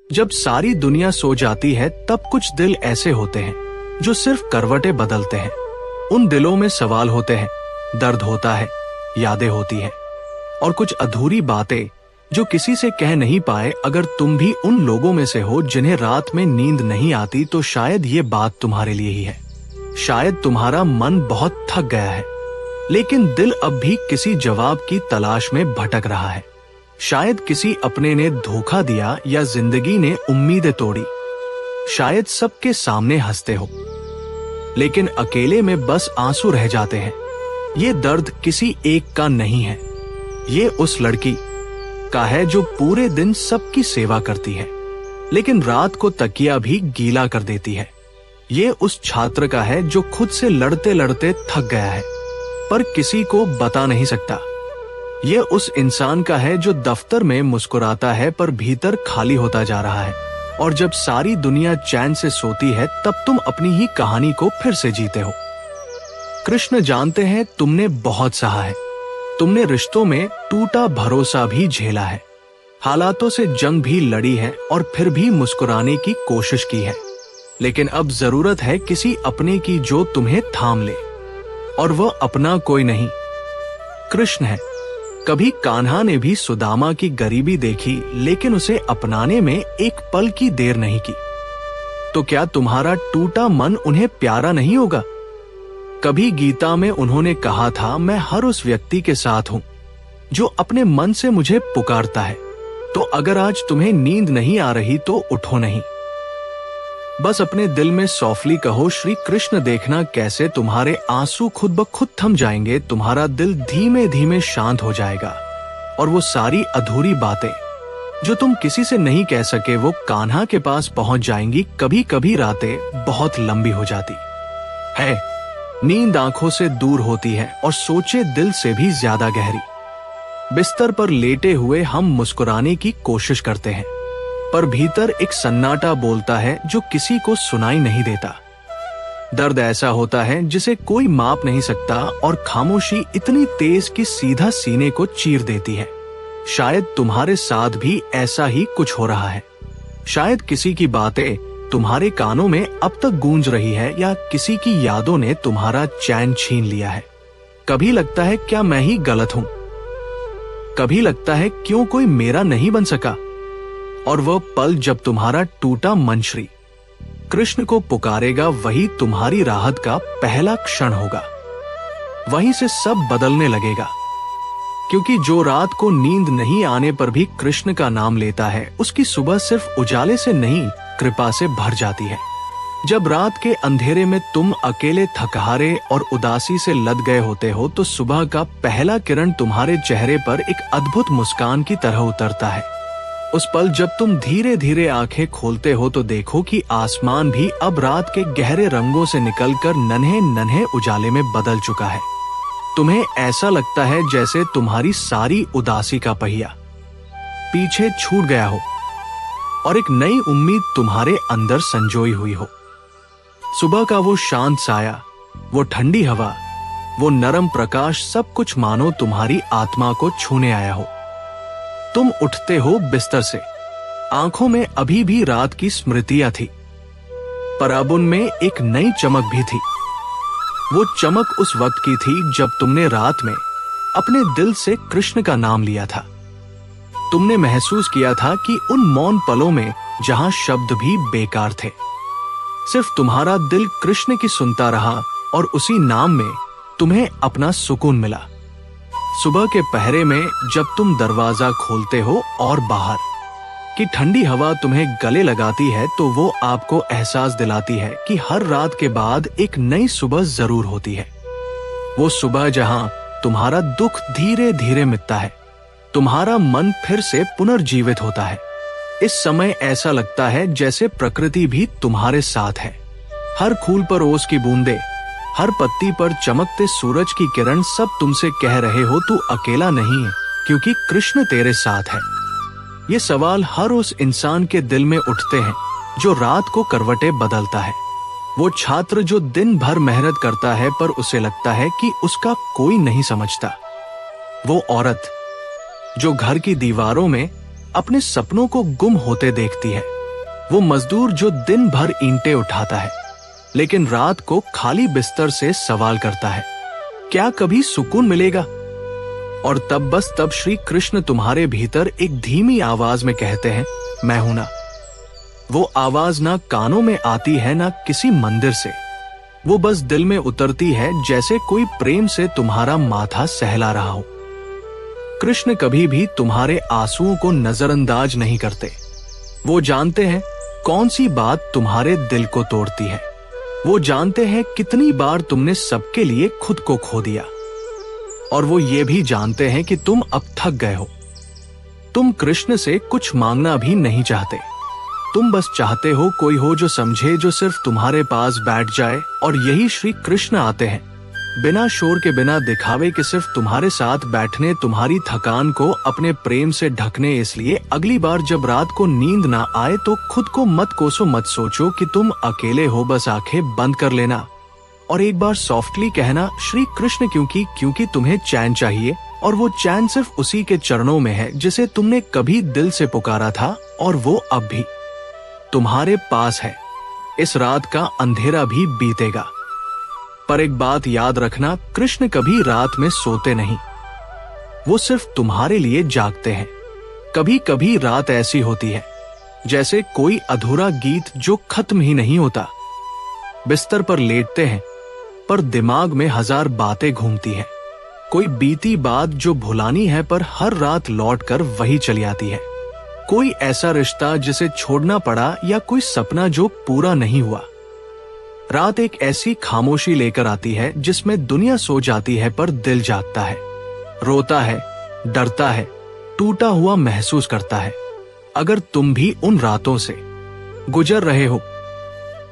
जब सारी दुनिया सो जाती है तब कुछ दिल ऐसे होते हैं जो सिर्फ करवटें बदलते हैं। उन दिलों में सवाल होते हैं, दर्द होता है, यादें होती हैं और कुछ अधूरी बातें जो किसी से कह नहीं पाए। अगर तुम भी उन लोगों में से हो जिन्हें रात में नींद नहीं आती, तो शायद ये बात तुम्हारे लिए ही है। शायद तुम्हारा मन बहुत थक गया है, लेकिन दिल अब भी किसी जवाब की तलाश में भटक रहा है। शायद किसी अपने ने धोखा दिया या जिंदगी ने उम्मीदें तोड़ी। शायद सबके सामने हंसते हो, लेकिन अकेले में बस आंसू रह जाते हैं। ये दर्द किसी एक का नहीं है, ये उस लड़की का है जो पूरे दिन सबकी सेवा करती है, लेकिन रात को तकिया भी गीला कर देती है। ये उस छात्र का है जो खुद से लड़ते लड़ते थक गया है, पर किसी को बता नहीं सकता। ये उस इंसान का है जो दफ्तर में मुस्कुराता है पर भीतर खाली होता जा रहा है। और जब सारी दुनिया चैन से सोती है, तब तुम अपनी ही कहानी को फिर से जीते हो। कृष्ण जानते हैं तुमने बहुत सहा है, तुमने रिश्तों में टूटा भरोसा भी झेला है, हालातों से जंग भी लड़ी है और फिर भी मुस्कुराने की कोशिश की है। लेकिन अब जरूरत है किसी अपने की जो तुम्हें थाम ले, और वह अपना कोई नहीं, कृष्ण है। कभी कान्हा ने भी सुदामा की गरीबी देखी, लेकिन उसे अपनाने में एक पल की देर नहीं की। तो क्या तुम्हारा टूटा मन उन्हें प्यारा नहीं होगा? कभी गीता में उन्होंने कहा था, मैं हर उस व्यक्ति के साथ हूं जो अपने मन से मुझे पुकारता है। तो अगर आज तुम्हें नींद नहीं आ रही तो उठो नहीं, बस अपने दिल में सॉफ्टली कहो, श्री कृष्ण। देखना कैसे तुम्हारे आंसू खुद ब खुद थम जाएंगे, तुम्हारा दिल धीमे धीमे शांत हो जाएगा और वो सारी अधूरी बातें जो तुम किसी से नहीं कह सके, वो कान्हा के पास पहुंच जाएंगी। कभी कभी रातें बहुत लंबी हो जाती है, नींद आंखों से दूर होती है और सोचे दिल से भी ज्यादा गहरी। बिस्तर पर लेटे हुए हम मुस्कुराने की कोशिश करते हैं, पर भीतर एक सन्नाटा बोलता है जो किसी को सुनाई नहीं देता। दर्द ऐसा होता है जिसे कोई माप नहीं सकता, और खामोशी इतनी तेज कि सीधा सीने को चीर देती है। शायद तुम्हारे साथ भी ऐसा ही कुछ हो रहा है। शायद किसी की बातें तुम्हारे कानों में अब तक गूंज रही है, या किसी की यादों ने तुम्हारा चैन छीन लिया है। कभी लगता है क्या मैं ही गलत हूं, कभी लगता है क्यों कोई मेरा नहीं बन सका। और वह पल जब तुम्हारा टूटा मन श्री कृष्ण को पुकारेगा, वही तुम्हारी राहत का पहला क्षण होगा। वहीं से सब बदलने लगेगा, क्योंकि जो रात को नींद नहीं आने पर भी कृष्ण का नाम लेता है, उसकी सुबह सिर्फ उजाले से नहीं, कृपा से भर जाती है। जब रात के अंधेरे में तुम अकेले, थकहारे और उदासी से लद गए होते हो, तो सुबह का पहला किरण तुम्हारे चेहरे पर एक अद्भुत मुस्कान की तरह उतरता है। उस पल जब तुम धीरे धीरे आंखें खोलते हो, तो देखो कि आसमान भी अब रात के गहरे रंगों से निकलकर नन्हे नन्हे उजाले में बदल चुका है। तुम्हें ऐसा लगता है जैसे तुम्हारी सारी उदासी का पहिया पीछे छूट गया हो और एक नई उम्मीद तुम्हारे अंदर संजोई हुई हो। सुबह का वो शांत साया, वो ठंडी हवा, वो नरम प्रकाश, सब कुछ मानो तुम्हारी आत्मा को छूने आया हो। तुम उठते हो बिस्तर से, आंखों में अभी भी रात की स्मृतियां थी, पर अब उनमें एक नई चमक भी थी। वो चमक उस वक्त की थी जब तुमने रात में अपने दिल से कृष्ण का नाम लिया था। तुमने महसूस किया था कि उन मौन पलों में जहां शब्द भी बेकार थे, सिर्फ तुम्हारा दिल कृष्ण की सुनता रहा, और उसी नाम में तुम्हें अपना सुकून मिला। सुबह के पहरे में जब तुम दरवाजा खोलते हो और बाहर की ठंडी हवा तुम्हें गले लगाती है, तो वो आपको एहसास दिलाती है कि हर रात के बाद एक नई सुबह जरूर होती है। वो सुबह जहां तुम्हारा दुख धीरे धीरे मिटता है, तुम्हारा मन फिर से पुनर्जीवित होता है। इस समय ऐसा लगता है जैसे प्रकृति भी तुम्हारे साथ है। हर फूल पर ओस की बूंदे, हर पत्ती पर चमकते सूरज की किरण, सब तुमसे कह रहे हो तू अकेला नहीं है, क्योंकि कृष्ण तेरे साथ है। ये सवाल हर उस इंसान के दिल में उठते हैं जो रात को करवटें बदलता है। वो छात्र जो दिन भर मेहनत करता है पर उसे लगता है कि उसका कोई नहीं समझता। वो औरत जो घर की दीवारों में अपने सपनों को गुम होते देखती है। वो मजदूर जो दिन भर ईंटें उठाता है लेकिन रात को खाली बिस्तर से सवाल करता है, क्या कभी सुकून मिलेगा? और तब श्री कृष्ण तुम्हारे भीतर एक धीमी आवाज में कहते हैं, मैं हूं ना। वो आवाज ना कानों में आती है ना किसी मंदिर से, वो बस दिल में उतरती है जैसे कोई प्रेम से तुम्हारा माथा सहला रहा हो। कृष्ण कभी भी तुम्हारे आंसुओं को नजरअंदाज नहीं करते। वो जानते हैं कौन सी बात तुम्हारे दिल को तोड़ती है। वो जानते हैं कितनी बार तुमने सबके लिए खुद को खो दिया। और वो ये भी जानते हैं कि तुम अब थक गए हो। तुम कृष्ण से कुछ मांगना भी नहीं चाहते। तुम बस चाहते हो कोई हो जो समझे, जो सिर्फ तुम्हारे पास बैठ जाए। और यही श्री कृष्ण आते हैं, बिना शोर के, बिना दिखावे के, सिर्फ तुम्हारे साथ बैठने, तुम्हारी थकान को अपने प्रेम से ढकने। इसलिए अगली बार जब रात को नींद ना आए तो खुद को मत कोसो, मत सोचो कि तुम अकेले हो। बस आंखें बंद कर लेना और एक बार सॉफ्टली कहना, श्री कृष्ण, क्योंकि तुम्हें चैन चाहिए। और वो चैन सिर्फ उसी के चरणों में है जिसे तुमने कभी दिल से पुकारा था, और वो अब भी तुम्हारे पास है। इस रात का अंधेरा भी बीतेगा, पर एक बात याद रखना, कृष्ण कभी रात में सोते नहीं, वो सिर्फ तुम्हारे लिए जागते हैं। कभी कभी रात ऐसी होती है जैसे कोई अधूरा गीत जो खत्म ही नहीं होता। बिस्तर पर लेटते हैं पर दिमाग में हजार बातें घूमती हैं। कोई बीती बात जो भुलानी है पर हर रात लौटकर वही चली आती है। कोई ऐसा रिश्ता जिसे छोड़ना पड़ा, या कोई सपना जो पूरा नहीं हुआ। रात एक ऐसी खामोशी लेकर आती है जिसमें दुनिया सो जाती है पर दिल जागता है, रोता है, डरता है, टूटा हुआ महसूस करता है। अगर तुम भी उन रातों से गुजर रहे हो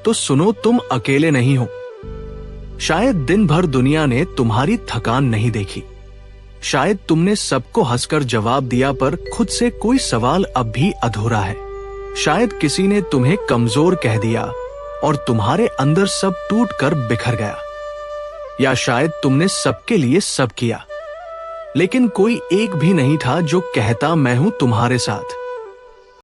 तो सुनो, तुम अकेले नहीं हो। शायद दिन भर दुनिया ने तुम्हारी थकान नहीं देखी, शायद तुमने सबको हंसकर जवाब दिया पर खुद से कोई सवाल अब भी अधूरा है। शायद किसी ने तुम्हें कमजोर कह दिया और तुम्हारे अंदर सब टूट कर बिखर गया। या शायद तुमने सबके लिए सब किया लेकिन कोई एक भी नहीं था जो कहता, मैं हूं तुम्हारे साथ।